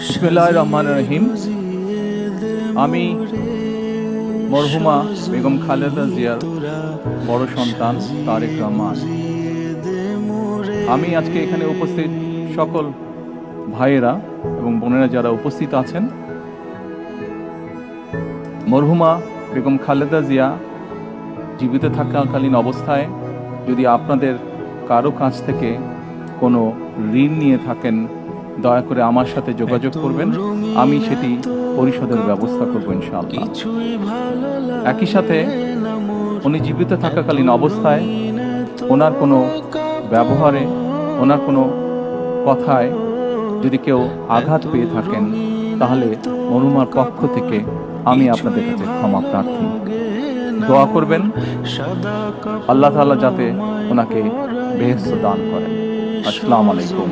বিসমিল্লাহির রহমানির রহিম। আমি মরহুমা বেগম খালেদা জিয়ার বড় সন্তান তারেক রহমান। আমি আজকে এখানে উপস্থিত সকল ভাইয়েরা এবং বোনেরা যারা উপস্থিত আছেন, মরহুমা বেগম খালেদা জিয়া জীবিত থাকাকালীন অবস্থায় যদি আপনাদের কারো কাছ থেকে কোনো ঋণ নিয়ে থাকেন, দয়া করে আমার সাথে যোগাযোগ করবেন, আমি সেটি পরিশোধের ব্যবস্থা করব ইনশাআল্লাহ। একই সাথে উনি জীবিত থাকাকালীন অবস্থায় ওনার কোনো ব্যবহারে, ওনার কোনো কথায় যদি কেউ আঘাত পেয়ে থাকেন, তাহলে মরহুমার পক্ষ থেকে আমি আপনাদের কাছে ক্ষমা প্রার্থী। দোয়া করবেন আল্লাহ তাআলা যাতে ওনাকে বেহেশত দান করেন। আসসালামু আলাইকুম।